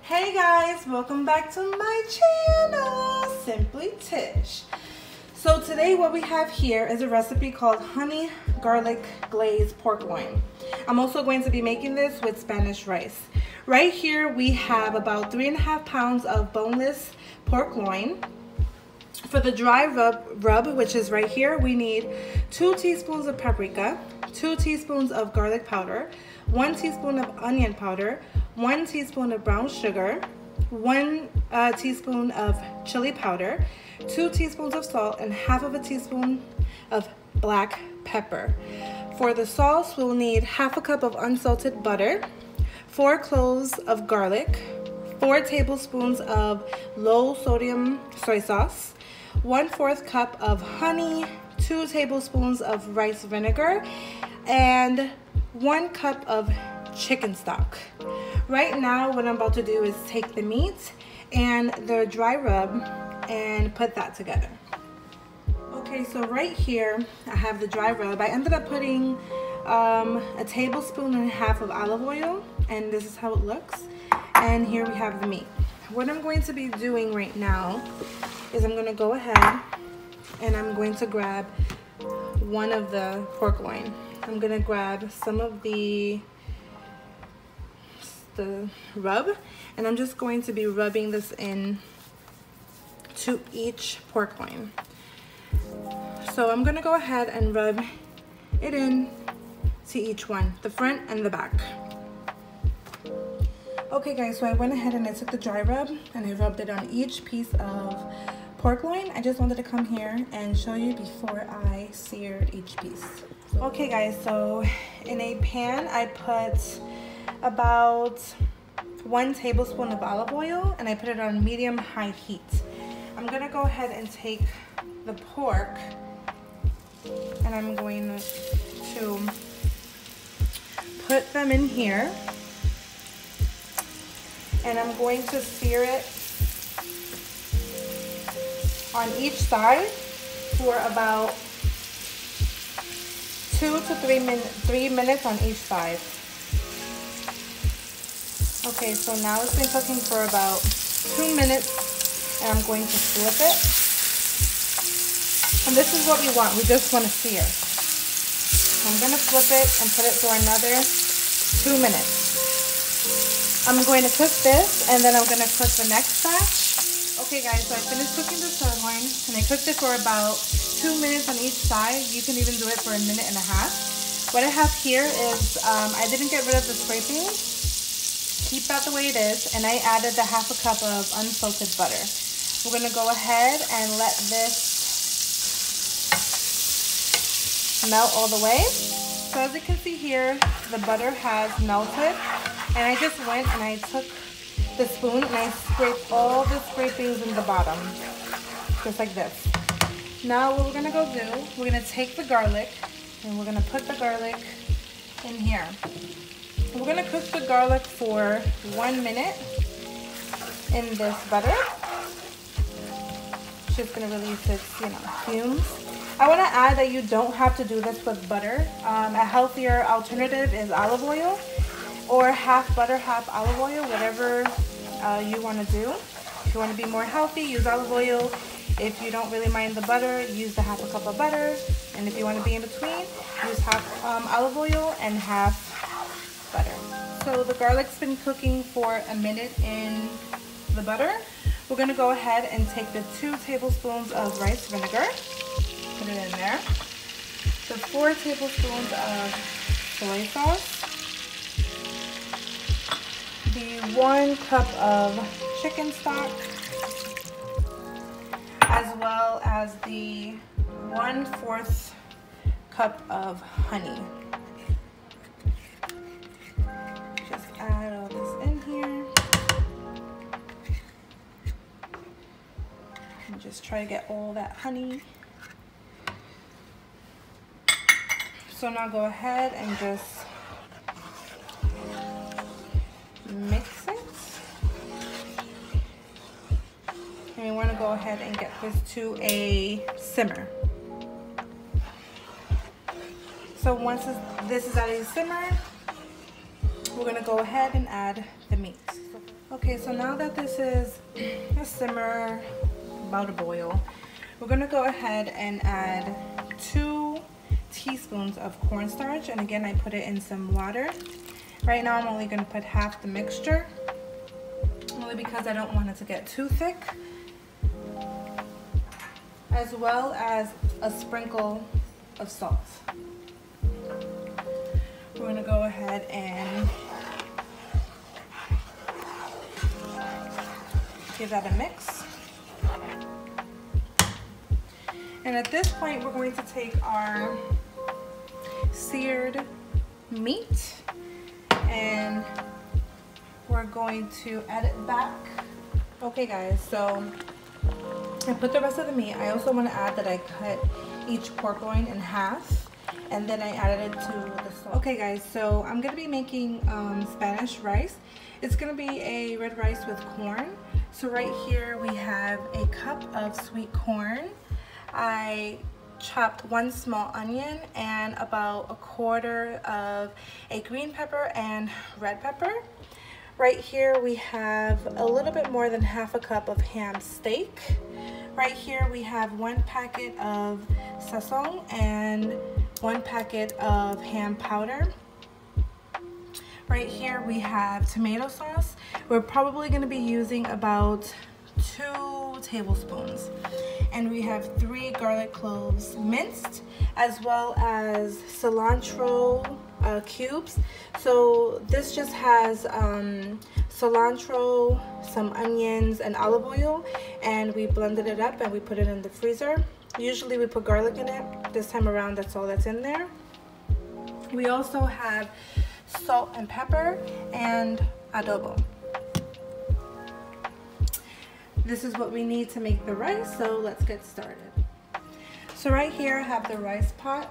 Hey guys, welcome back to my channel, Simply Tish. So today what we have here is a recipe called honey garlic glaze pork loin. I'm also going to be making this with Spanish rice. Right here we have about 3.5 pounds of boneless pork loin. For the dry rub, which is right here, we need 2 teaspoons of paprika, 2 teaspoons of garlic powder, 1 teaspoon of onion powder, 1 teaspoon of brown sugar, 1 teaspoon of chili powder, 2 teaspoons of salt, and half of a teaspoon of black pepper. For the sauce, we'll need half a cup of unsalted butter, 4 cloves of garlic, 4 tablespoons of low sodium soy sauce, 1/4 cup of honey, 2 tablespoons of rice vinegar, and 1 cup of chicken stock. Right now what I'm about to do is take the meat and the dry rub and put that together. Okay, so right here I have the dry rub. I ended up putting a tablespoon and a half of olive oil, and this is how it looks. And here we have the meat. What I'm going to be doing right now is I'm going to go ahead and I'm going to grab one of the pork loin. I'm going to grab some of the rub, and I'm just going to be rubbing this in to each pork loin. So I'm going to go ahead and rub it in to each one, the front and the back. Okay guys, so I went ahead and I took the dry rub and I rubbed it on each piece of pork loin. I just wanted to come here and show you before I seared each piece. Okay guys, so in a pan I put about 1 tablespoon of olive oil and I put it on medium-high heat. I'm gonna go ahead and take the pork and I'm going to put them in here, and I'm going to sear it on each side for about 2 to 3 minutes on each side. Okay, so now it's been cooking for about 2 minutes, and I'm going to flip it. And this is what we want. We just want to sear. I'm going to flip it and put it for another 2 minutes. I'm going to cook this, and then I'm going to cook the next batch. Okay guys, so I finished cooking the sirloin, and I cooked it for about 2 minutes on each side. You can even do it for 1.5 minutes. What I have here is, I didn't get rid of the scraping. Keep that the way it is, and I added the half a cup of unsalted butter. We're going to go ahead and let this melt all the way. So as you can see here, the butter has melted, and I just went and I took the spoon and I scraped all the scrapings in the bottom, just like this. Now what we're going to go do, we're going to take the garlic and we're going to put the garlic in here. We're going to cook the garlic for 1 minute in this butter. It's just going to release its, fumes. I want to add that you don't have to do this with butter. A healthier alternative is olive oil, or half butter, half olive oil, whatever you want to do. If you want to be more healthy, use olive oil. If you don't really mind the butter, use the half a cup of butter. And if you want to be in between, use half olive oil and half butter. So the garlic's been cooking for 1 minute in the butter. We're going to go ahead and take the 2 tablespoons of rice vinegar, put it in there, the 4 tablespoons of soy sauce, the 1 cup of chicken stock, as well as the 1/4 cup of honey. Just add all this in here. And just try to get all that honey. So now go ahead and just mix it. And we want to go ahead and get this to a simmer. So once this is at a simmer, we're going to go ahead and add the meat. Okay, so now that this is a simmer, about to boil, we're gonna go ahead and add 2 teaspoons of cornstarch. And again, I put it in some water. Right now I'm only gonna put half the mixture, only because I don't want it to get too thick, as well as a sprinkle of salt. We're gonna go ahead and give that a mix. And at this point, we're going to take our seared meat and we're going to add it back. Okay guys, so I put the rest of the meat. I also want to add that I cut each pork loin in half and then I added it to the sauce. Okay guys, so I'm going to be making Spanish rice. It's going to be a red rice with corn. So right here we have a cup of sweet corn. I chopped 1 small onion and about 1/4 of a green pepper and red pepper. Right here we have a little bit more than half a cup of ham steak. Right here we have 1 packet of sazon and 1 packet of ham powder. Right here we have tomato sauce. We're probably going to be using about 2 tablespoons. And we have 3 garlic cloves minced, as well as cilantro cubes. So this just has cilantro, some onions, and olive oil, and we blended it up and we put it in the freezer. Usually we put garlic in it. This time around, that's all that's in there. We also have salt and pepper and adobo. This is what we need to make the rice, so let's get started. So right here I have the rice pot,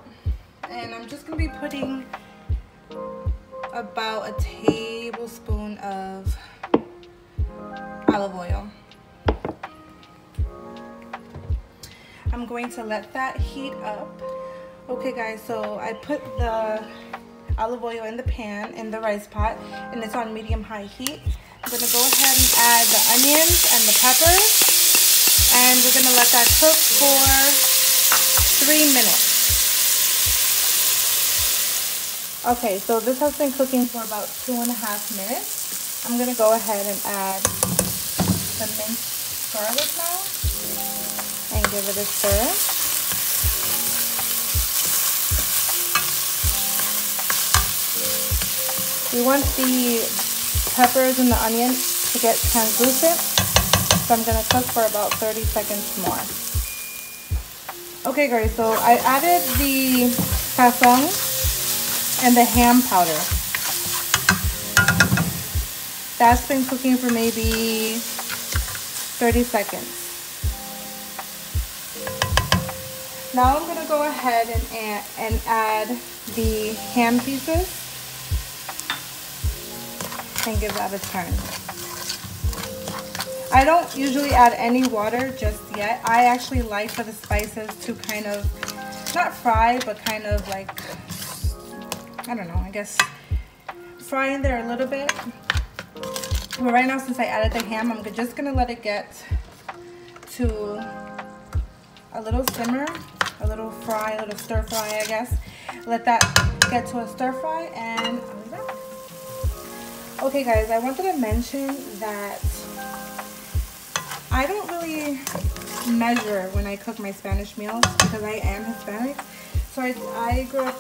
and I'm just going to be putting about a tablespoon of olive oil. I'm going to let that heat up. Okay guys, so I put the olive oil in the pan in the rice pot, and it's on medium-high heat. I'm going to go ahead and add the onions and the peppers, and we're going to let that cook for 3 minutes. Okay, so this has been cooking for about 2.5 minutes. I'm going to go ahead and add the minced garlic now and give it a stir. We want the peppers and the onion to get translucent, so I'm going to cook for about 30 seconds more. Okay guys, so I added the sazon and the ham powder. That's been cooking for maybe 30 seconds. Now I'm going to go ahead and add the ham pieces and give that a turn. I don't usually add any water just yet. I actually like for the spices to kind of, not fry, but kind of like, I don't know, I guess fry in there a little bit. But right now, since I added the ham, I'm just gonna let it get to a little simmer, a little fry, a little stir fry, I guess. Let that get to a stir fry, and I'll be back. Okay guys, I wanted to mention that I don't really measure when I cook my Spanish meals because I am Hispanic. So I grew up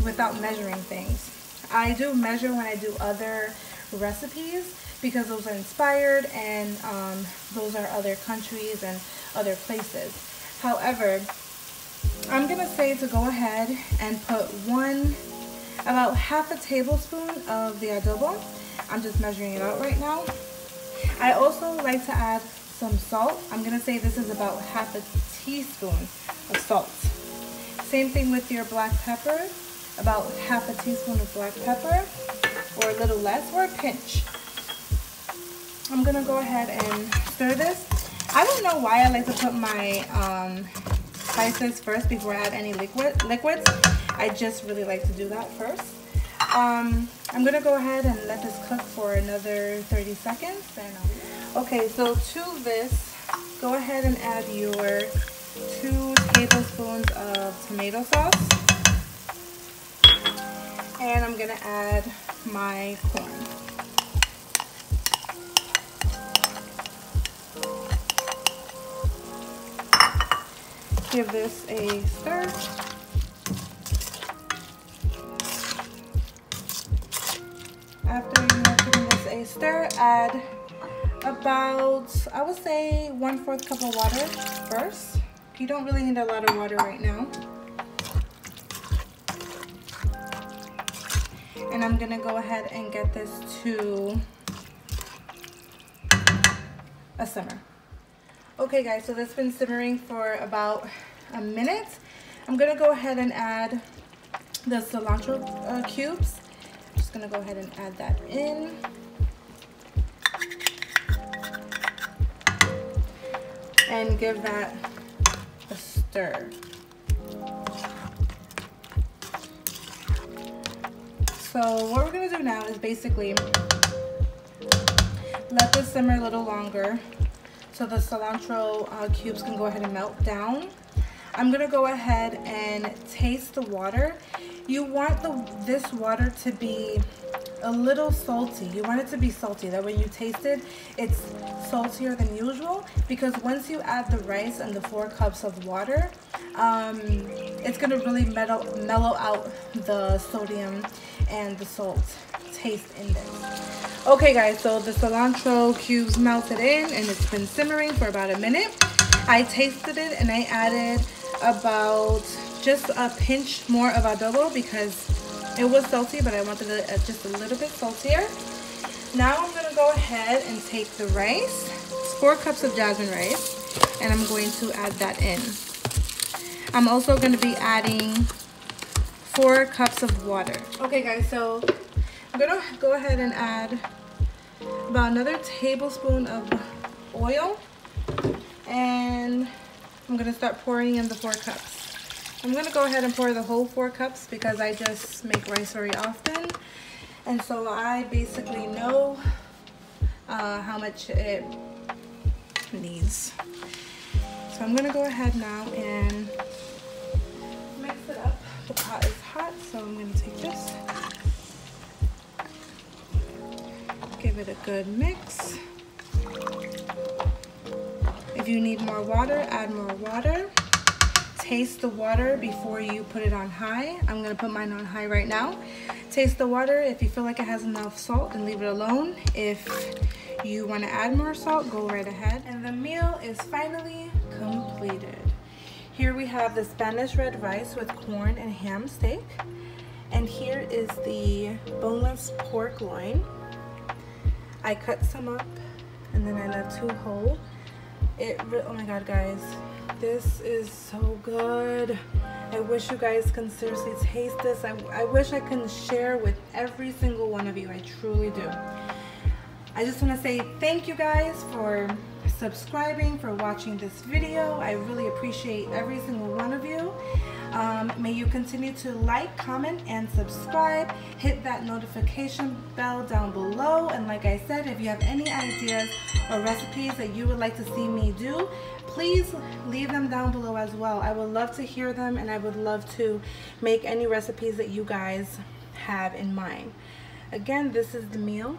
without measuring things. I do measure when I do other recipes because those are inspired and those are other countries and other places. However, I'm gonna say to go ahead and put about half a tablespoon of the adobo. I'm just measuring it out right now. I also like to add some salt. I'm gonna say this is about half a teaspoon of salt. Same thing with your black pepper, about half a teaspoon of black pepper, or a little less, or a pinch. I'm gonna go ahead and stir this. I don't know why I like to put my spices first before I add any liquids. I just really like to do that first. I'm gonna go ahead and let this cook for another 30 seconds. Okay, so to this, go ahead and add your 2 tablespoons of tomato sauce. And I'm gonna add my corn. Give this a stir. After you have given this a stir, add about, I would say, 1/4 cup of water first. You don't really need a lot of water right now. And I'm gonna go ahead and get this to a simmer. Okay guys, so that's been simmering for about a minute. I'm gonna go ahead and add the cilantro cubes. Just gonna go ahead and add that in. And give that a stir. So what we're gonna do now is basically let this simmer a little longer so the cilantro cubes can go ahead and melt down. I'm gonna go ahead and taste the water. You want this water to be a little salty. You want it to be salty, that when you taste it, it's saltier than usual, because once you add the rice and the 4 cups of water, it's gonna really mellow out the sodium and the salt taste in this. Okay guys, so the cilantro cubes melted in and it's been simmering for about a minute. I tasted it and I added about just a pinch more of adobo because it was salty, but I wanted it just a little bit saltier. Now I'm gonna go ahead and take the rice. It's 4 cups of jasmine rice, and I'm going to add that in. I'm also gonna be adding 4 cups of water. Okay guys, so I'm gonna go ahead and add about another tablespoon of oil, and I'm gonna start pouring in the 4 cups. I'm gonna go ahead and pour the whole 4 cups because I just make rice very often, and so I basically know how much it needs. So I'm gonna go ahead now and mix it up. The pot is hot, so I'm gonna take this, give it a good mix. If you need more water, add more water. Taste the water before you put it on high. I'm gonna put mine on high right now. Taste the water. If you feel like it has enough salt, then leave it alone. If you wanna add more salt, go right ahead. And the meal is finally completed. Here we have the Spanish red rice with corn and ham steak. And here is the boneless pork loin. I cut some up and then I left 2 whole. Oh my god guys, this is so good. I wish you guys can seriously taste this. I wish I can share with every single one of you. I truly do. I just want to say thank you guys for subscribing, for watching this video. I really appreciate every single one of you. May you continue to like, comment, and subscribe. Hit that notification bell down below. And like I said, if you have any ideas or recipes that you would like to see me do, please leave them down below as well. I would love to hear them, and I would love to make any recipes that you guys have in mind. Again, this is the meal.